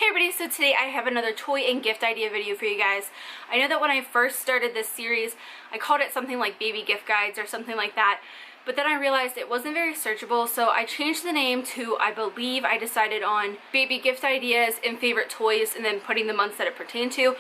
Hey everybody, so today I have another toy and gift idea video for you guys. I know that when I first started this series, I called it something like baby gift guides or something like that, but then I realized it wasn't very searchable, so I changed the name to, I believe I decided on baby gift ideas and favorite toys and then putting the months that it pertained to.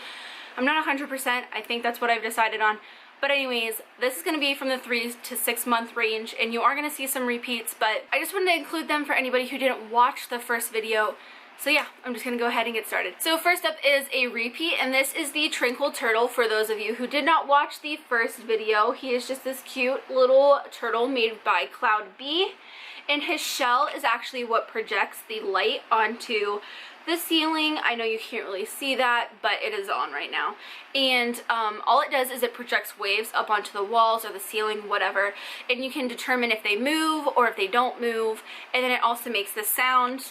I'm not 100%, I think that's what I've decided on. But anyways, this is going to be from the 3 to 6 month range, and you are going to see some repeats, but I just wanted to include them for anybody who didn't watch the first video. So yeah, I'm just gonna go ahead and get started. So first up is a repeat, and this is the Tranquil Turtle. For those of you who did not watch the first video, he is just this cute little turtle made by Cloud B, and his shell is actually what projects the light onto the ceiling. I know you can't really see that, but it is on right now. And all it does is it projects waves up onto the walls or the ceiling, whatever, and you can determine if they move or if they don't move, and then it also makes this sound.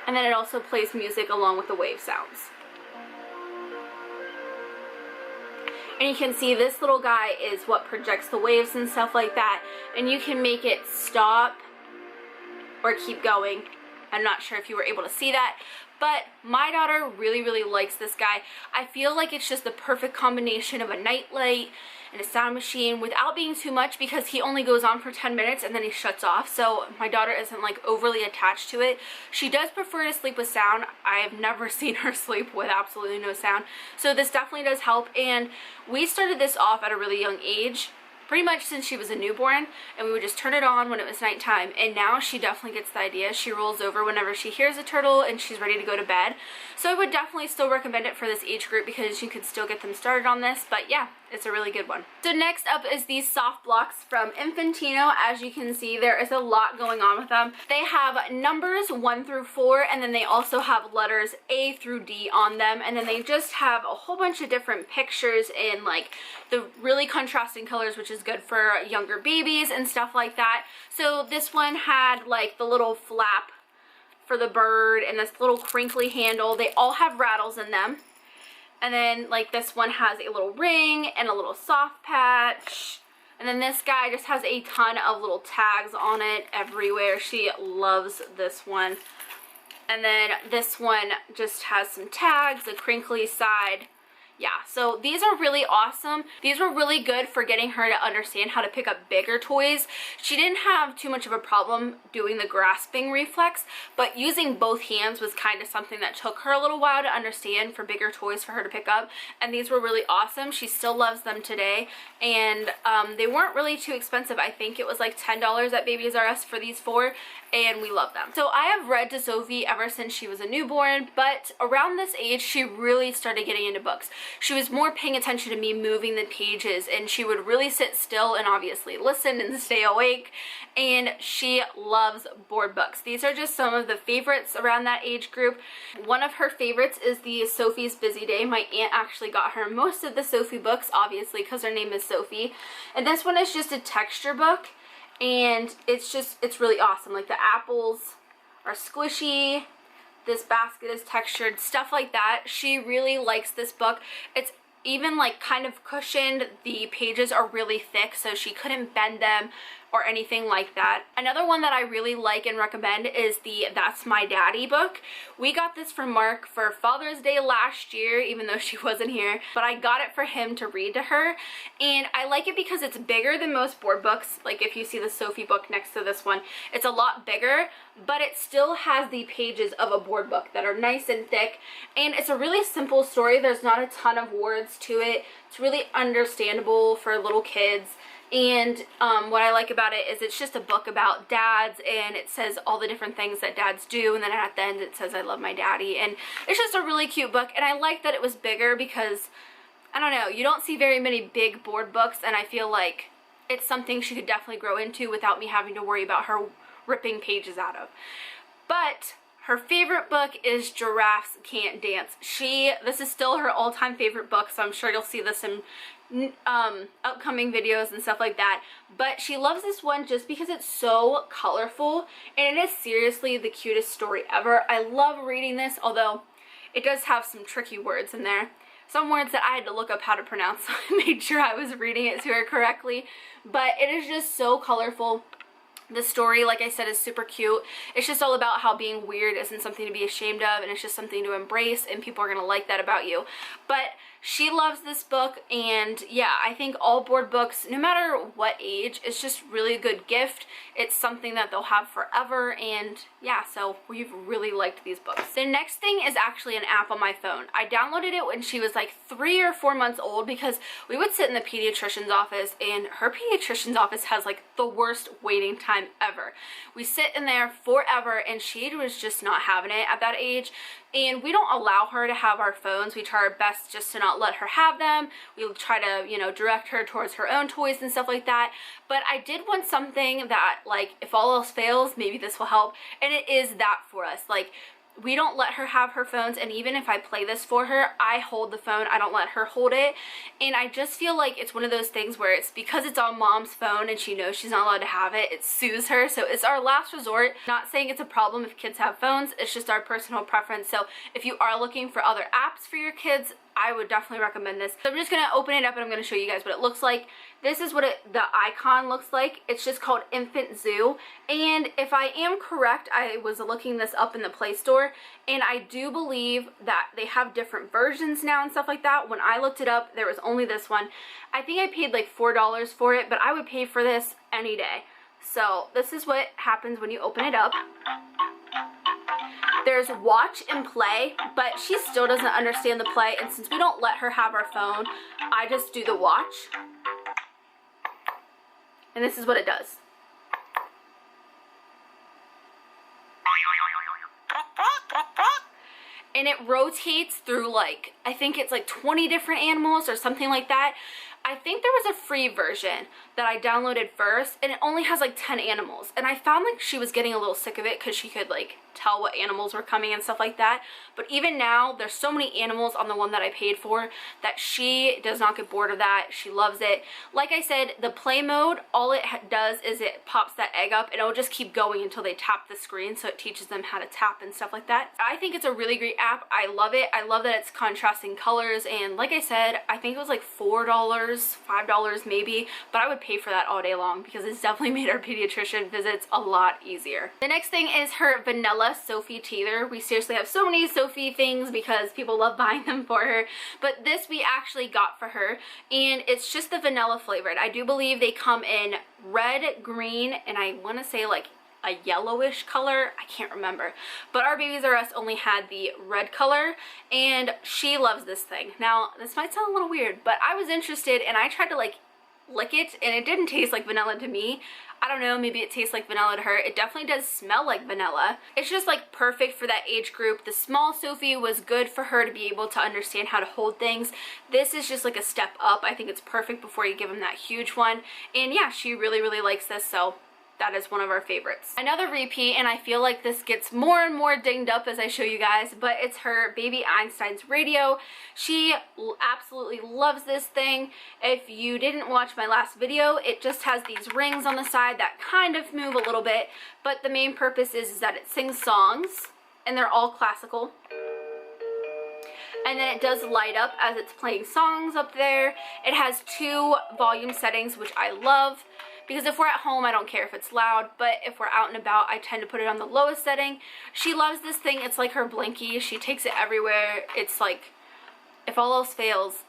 And then it also plays music along with the wave sounds. And you can see this little guy is what projects the waves and stuff like that. And you can make it stop or keep going. I'm not sure if you were able to see that, but my daughter really likes this guy. I feel like it's just the perfect combination of a night light and a sound machine without being too much, because he only goes on for 10 minutes and then he shuts off, so my daughter isn't like overly attached to it. She does prefer to sleep with sound. I've never seen her sleep with absolutely no sound, so this definitely does help. And we started this off at a really young age, pretty much since she was a newborn, and we would just turn it on when it was nighttime, and now she definitely gets the idea. She rolls over whenever she hears a turtle and she's ready to go to bed. So I would definitely still recommend it for this age group because you could still get them started on this, but yeah, it's a really good one. So next up is these soft blocks from Infantino. As you can see, there is a lot going on with them. They have numbers 1 through 4, and then they also have letters A through D on them, and then they just have a whole bunch of different pictures in like the really contrasting colors, which is good for younger babies and stuff like that. So this one had like the little flap for the bird and this little crinkly handle. They all have rattles in them. And then like this one has a little ring and a little soft patch. And then this guy just has a ton of little tags on it everywhere. She loves this one. And then this one just has some tags, a crinkly side. Yeah, so these are really awesome. These were really good for getting her to understand how to pick up bigger toys. She didn't have too much of a problem doing the grasping reflex, but using both hands was kind of something that took her a little while to understand for bigger toys for her to pick up. And these were really awesome. She still loves them today. And they weren't really too expensive. I think it was like $10 at Babies R Us for these 4, and we love them. So I have read to Sophie ever since she was a newborn, but around this age, she really started getting into books. She was more paying attention to me moving the pages, and she would really sit still and obviously listen and stay awake, and she loves board books. These are just some of the favorites around that age group. One of her favorites is the Sophie's Busy Day. My aunt actually got her most of the Sophie books, obviously, because her name is Sophie. And this one is just a texture book, and it's really awesome. Like the apples are squishy. This basket is textured, stuff like that. She really likes this book. It's even like kind of cushioned. The pages are really thick, so she couldn't bend them or anything like that. Another one that I really like and recommend is the That's My Daddy book. We got this from Mark for Father's Day last year, even though she wasn't here, but I got it for him to read to her. And I like it because it's bigger than most board books. Like if you see the Sophie book next to this one, it's a lot bigger, but it still has the pages of a board book that are nice and thick. And it's a really simple story. There's not a ton of words to it. It's really understandable for little kids. And what I like about it is it's just a book about dads, and it says all the different things that dads do, and then at the end it says I love my daddy. And it's just a really cute book, and I like that it was bigger because, I don't know, you don't see very many big board books, and I feel like it's something she could definitely grow into without me having to worry about her ripping pages out of. But her favorite book is Giraffes Can't Dance. This is still her all-time favorite book, so I'm sure you'll see this in upcoming videos and stuff like that. But she loves this one just because it's so colorful, and it is seriously the cutest story ever. I love reading this, although it does have some tricky words in there. some words that I had to look up how to pronounce, so I made sure I was reading it to her correctly. But it is just so colorful. The story, like I said, is super cute. It's just all about how being weird isn't something to be ashamed of, and it's just something to embrace, and people are gonna like that about you. But she loves this book, and yeah, I think all board books, no matter what age, it's just really a good gift. It's something that they'll have forever, and yeah, so we've really liked these books. The next thing is actually an app on my phone. I downloaded it when she was like 3 or 4 months old, because we would sit in the pediatrician's office, and her pediatrician's office has like the worst waiting time ever. We sit in there forever, and she was just not having it at that age. And we don't allow her to have our phones. We try our best just to not let her have them. We try to, you know, direct her towards her own toys and stuff like that. But I did want something that, like, if all else fails, maybe this will help. And it is that for us. Like, we don't let her have her phones, and even if I play this for her, I hold the phone. I don't let her hold it. And I just feel like it's one of those things where it's because it's on mom's phone and she knows she's not allowed to have it, it soothes her. So it's our last resort. Not saying it's a problem if kids have phones, it's just our personal preference. So if you are looking for other apps for your kids, I would definitely recommend this. So I'm just gonna open it up and I'm gonna show you guys what it looks like. This is what the icon looks like. It's just called Infant Zoo. And if I am correct, I was looking this up in the Play Store, and I do believe that they have different versions now and stuff like that. When I looked it up, there was only this one. I think I paid like $4 for it, but I would pay for this any day. So this is what happens when you open it up. There's watch and play, but she still doesn't understand the play, and since we don't let her have our phone, I just do the watch. And this is what it does. And it rotates through, like, I think it's like 20 different animals or something like that. I think there was a free version that I downloaded first, and it only has like 10 animals. And I found like she was getting a little sick of it because she could like tell what animals were coming and stuff like that. But even now, there's so many animals on the one that I paid for that she does not get bored of that. She loves it. Like I said, the play mode, all it does is it pops that egg up, and it'll just keep going until they tap the screen, so it teaches them how to tap and stuff like that. I think it's a really great app. I love it. I love that it's contrasting colors, and like I said, I think it was like $4, $5 maybe, but I would pay for that all day long because it's definitely made our pediatrician visits a lot easier. The next thing is her vanilla Sophie teether. We seriously have so many Sophie things because people love buying them for her, but this we actually got for her, and it's just the vanilla flavored. I do believe they come in red, green, and I want to say like a yellowish color. I can't remember, but our Babies R Us only had the red color, and she loves this thing. Now this might sound a little weird, but I was interested and I tried to like lick it, and it didn't taste like vanilla to me. I don't know, maybe it tastes like vanilla to her. It definitely does smell like vanilla. It's just like perfect for that age group. The small Sophie was good for her to be able to understand how to hold things. This is just like a step up. I think it's perfect before you give them that huge one. And yeah, she really, really likes this, so that is one of our favorites. Another repeat, and I feel like this gets more and more dinged up as I show you guys, but it's her Baby Einsteins radio. She absolutely loves this thing. If you didn't watch my last video, it just has these rings on the side that kind of move a little bit, but the main purpose is that it sings songs, and they're all classical. And then it does light up as it's playing songs up there. It has 2 volume settings, which I love, because if we're at home, I don't care if it's loud, but if we're out and about, I tend to put it on the lowest setting. She loves this thing. It's like her blinky. She takes it everywhere. It's like, if all else fails,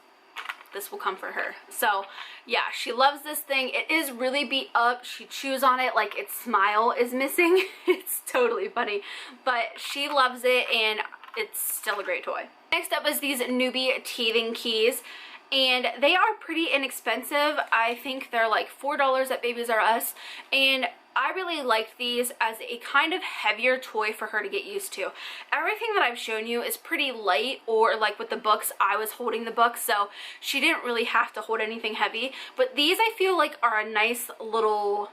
this will come for her. So yeah, she loves this thing. It is really beat up. She chews on it like its smile is missing. It's totally funny, but she loves it, and it's still a great toy. Next up is these Nuby teething keys, and they are pretty inexpensive. I think they're like $4 at Babies R Us, and I really liked these as a kind of heavier toy for her to get used to. Everything that I've shown you is pretty light, or like with the books, I was holding the books, so she didn't really have to hold anything heavy, but these I feel like are a nice little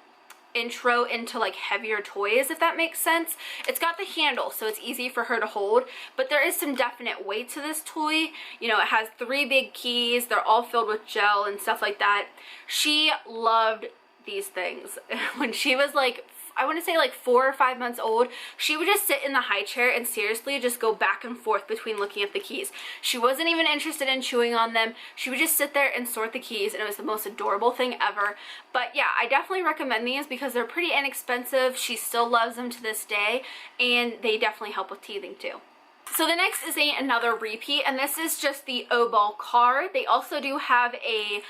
intro into like heavier toys, if that makes sense. It's got the handle, so it's easy for her to hold, but there is some definite weight to this toy. You know, it has 3 big keys. They're all filled with gel and stuff like that. She loved these things. When she was like, I want to say like 4 or 5 months old, she would just sit in the high chair and seriously just go back and forth between looking at the keys. She wasn't even interested in chewing on them. She would just sit there and sort the keys, and it was the most adorable thing ever. But yeah, I definitely recommend these because they're pretty inexpensive. She still loves them to this day, and they definitely help with teething too. So the next is another repeat, and this is just the Oball car. They also do have a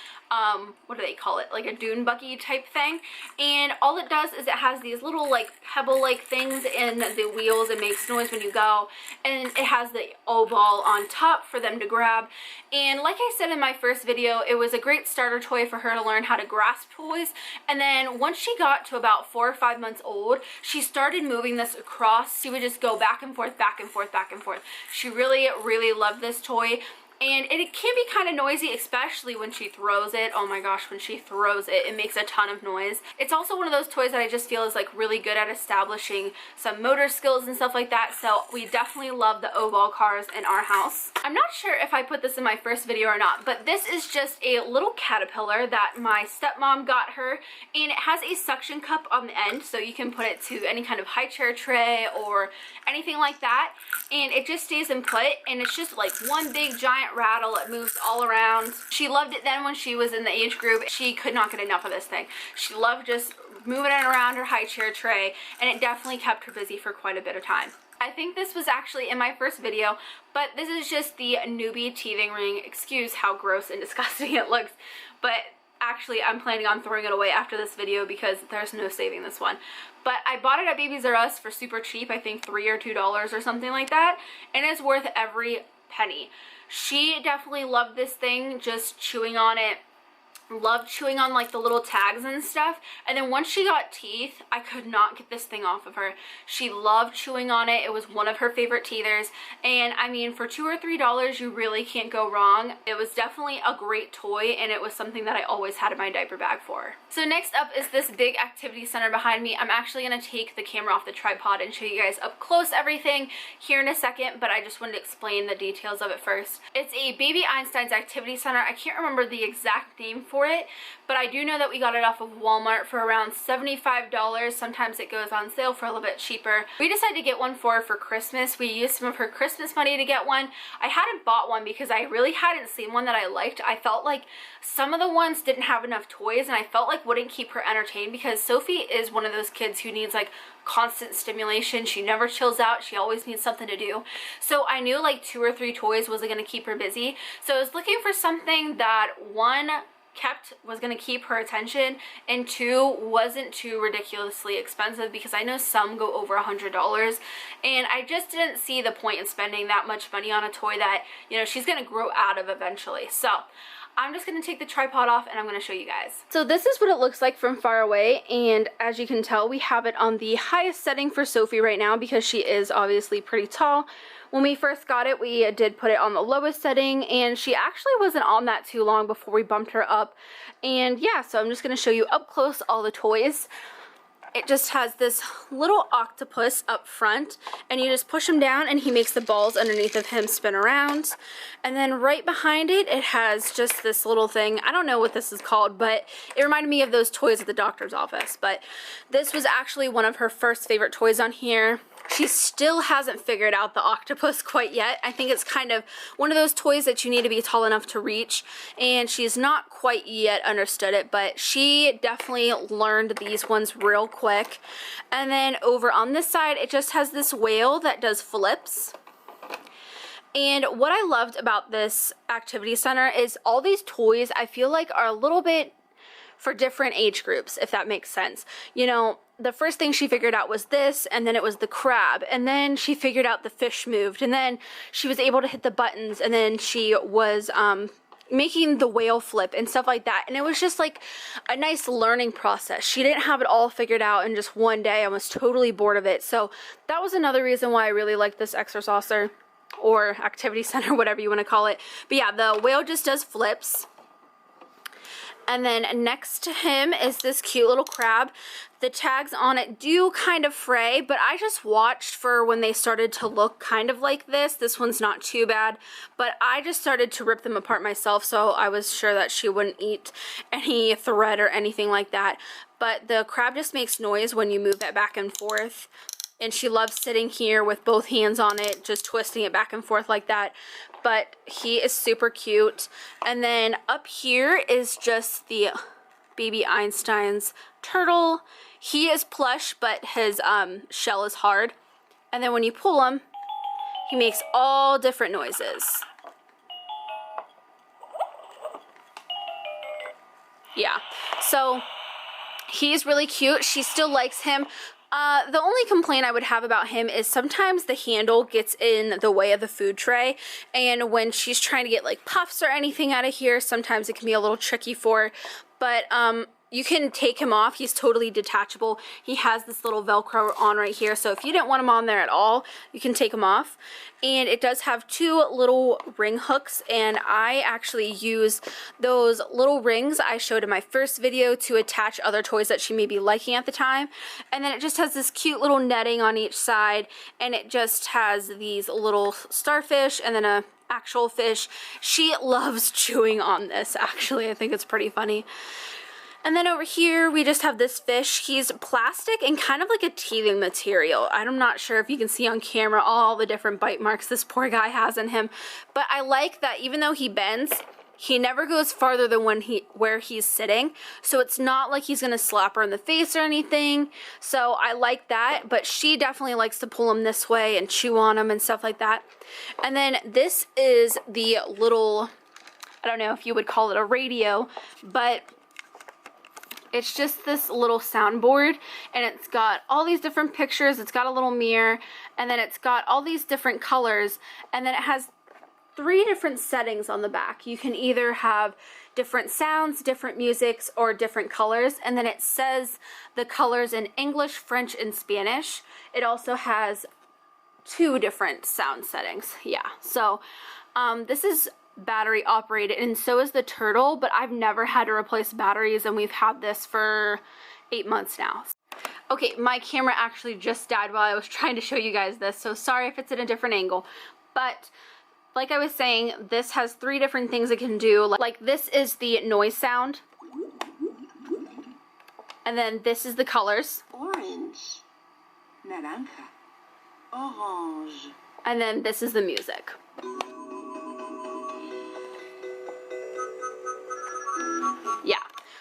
what do they call it, like a dune buggy type thing, and all it does is it has these little like pebble like things in the wheels. It makes noise when you go, and it has the Oball on top for them to grab. And like I said in my first video, it was a great starter toy for her to learn how to grasp toys. And then once she got to about 4 or 5 months old, she started moving this across. She would just go back and forth, back and forth, back and forth. She really loved this toy. And it can be kind of noisy, especially when she throws it. Oh my gosh, when she throws it, it makes a ton of noise. It's also one of those toys that I just feel is like really good at establishing some motor skills and stuff like that. So we definitely love the Oball cars in our house. I'm not sure if I put this in my first video or not, but this is just a little caterpillar that my stepmom got her. And it has a suction cup on the end, so you can put it to any kind of high chair tray or anything like that. And it just stays in put, and it's just like one big giant rattle. It moves all around. She loved it then when she was in the age group. She could not get enough of this thing. She loved just moving it around her high chair tray, and it definitely kept her busy for quite a bit of time. I think this was actually in my first video, but this is just the Newbie teething ring. Excuse how gross and disgusting it looks, but actually I'm planning on throwing it away after this video because there's no saving this one. But I bought it at Babies R Us for super cheap, I think $3 or $2 or something like that, and it's worth every penny. She definitely loved this thing, just chewing on it. Loved chewing on like the little tags and stuff. And then once she got teeth, I could not get this thing off of her. She loved chewing on it. It was one of her favorite teethers, and I mean, for $2 or $3 you really can't go wrong. It was definitely a great toy, and it was something that I always had in my diaper bag for her. So next up is this big activity center behind me. I'm actually going to take the camera off the tripod and show you guys up close everything here in a second, but I just wanted to explain the details of it first. It's a baby Einsteins activity center. I can't remember the exact name for it, but I do know that we got it off of Walmart for around $75. Sometimes it goes on sale for a little bit cheaper. We decided to get one for her for Christmas. We used some of her Christmas money to get one. I hadn't bought one because I really hadn't seen one that I liked. I felt like some of the ones didn't have enough toys, and I felt like wouldn't keep her entertained because Sophie is one of those kids who needs like constant stimulation. She never chills out. She always needs something to do. So I knew like 2 or 3 toys wasn't going to keep her busy. So I was looking for something that, one, was going to keep her attention, and 2, wasn't too ridiculously expensive, because I know some go over $100, and I just didn't see the point in spending that much money on a toy that, you know, she's going to grow out of eventually. So I'm just going to take the tripod off and I'm going to show you guys. So this is what it looks like from far away, and as you can tell, we have it on the highest setting for Sophie right now because she is obviously pretty tall. When we first got it, we did put it on the lowest setting, and she actually wasn't on that too long before we bumped her up. And yeah, so I'm just going to show you up close all the toys. It just has this little octopus up front, and you just push him down and he makes the balls underneath of him spin around. And then right behind it, it has just this little thing. I don't know what this is called, but it reminded me of those toys at the doctor's office. But this was actually one of her first favorite toys on here. She still hasn't figured out the octopus quite yet. I think it's kind of one of those toys that you need to be tall enough to reach, and she's not quite yet understood it, but she definitely learned these ones real quick. And then over on this side, it just has this whale that does flips. And what I loved about this activity center is all these toys I feel like are a little bit for different age groups, if that makes sense. You know, the first thing she figured out was this, and then it was the crab, and then she figured out the fish moved, and then she was able to hit the buttons, and then she was making the whale flip and stuff like that. And it was just like a nice learning process. She didn't have it all figured out in just one day. I was totally bored of it. So that was another reason why I really liked this exerciser or activity center, whatever you want to call it. But yeah, the whale just does flips. And then next to him is this cute little crab. The tags on it do kind of fray, but I just watched for when they started to look kind of like this. This one's not too bad, but I just started to rip them apart myself, so I was sure that she wouldn't eat any thread or anything like that. but the crab just makes noise when you move it back and forth. And she loves sitting here with both hands on it, just twisting it back and forth like that. But he is super cute. And then up here is just the baby Einstein's turtle. He is plush, but his shell is hard. And then when you pull him, he makes all different noises. Yeah, so he's really cute. She still likes him. The only complaint I would have about him is sometimes the handle gets in the way of the food tray, and when she's trying to get like puffs or anything out of here, sometimes it can be a little tricky for her. But you can take him off. He's totally detachable. He has this little Velcro on right here, so if you didn't want him on there at all, you can take him off. And it does have 2 little ring hooks, and I actually use those little rings I showed in my first video to attach other toys that she may be liking at the time. And then it just has this cute little netting on each side, and it just has these little starfish and then a actual fish. She loves chewing on this, actually. I think it's pretty funny. And then over here, we just have this fish. He's plastic and kind of like a teething material. I'm not sure if you can see on camera all the different bite marks this poor guy has in him. But I like that even though he bends, he never goes farther than where he's sitting. So it's not like he's going to slap her in the face or anything. So I like that. But she definitely likes to pull him this way and chew on him and stuff like that. And then this is the little, I don't know if you would call it a radio, but it's just this little soundboard, and it's got all these different pictures. It's got a little mirror, and then it's got all these different colors, and then it has 3 different settings on the back. You can either have different sounds, different musics, or different colors, and then it says the colors in English, French, and Spanish. It also has 2 different sound settings. Yeah, so this is battery operated, and so is the turtle, but I've never had to replace batteries, and we've had this for 8 months now. Okay, my camera actually just died while I was trying to show you guys this, so sorry if it's in a different angle. But like I was saying, this has 3 different things it can do. Like this is the noise sound, and then this is the colors. Orange, naranja, orange. And then this is the music. Yeah,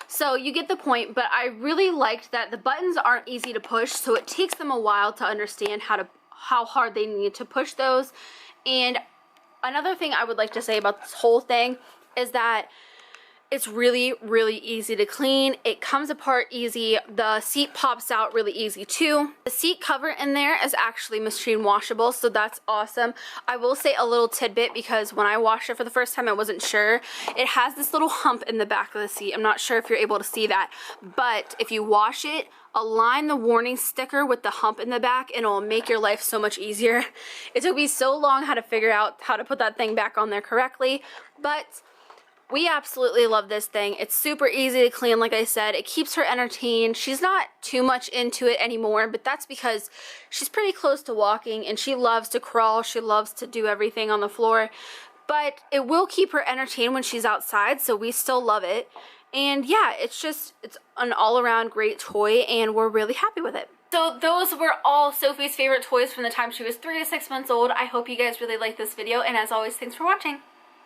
so you get the point, but I really liked that the buttons aren't easy to push, so it takes them a while to understand how hard they need to push those. And another thing I would like to say about this whole thing is that it's really, really easy to clean. It comes apart easy. The seat pops out really easy too. The seat cover in there is actually machine washable, so that's awesome. I will say a little tidbit, because when I washed it for the first time, I wasn't sure. It has this little hump in the back of the seat. I'm not sure if you're able to see that, but if you wash it, align the warning sticker with the hump in the back, and it'll make your life so much easier. It took me so long how to figure out how to put that thing back on there correctly, but we absolutely love this thing. It's super easy to clean, like I said. It keeps her entertained. She's not too much into it anymore, but that's because she's pretty close to walking, and she loves to crawl. She loves to do everything on the floor. But it will keep her entertained when she's outside, so we still love it. And yeah, it's an all-around great toy, and we're really happy with it. So those were all Sophie's favorite toys from the time she was 3 to 6 months old. I hope you guys really liked this video, and as always, thanks for watching.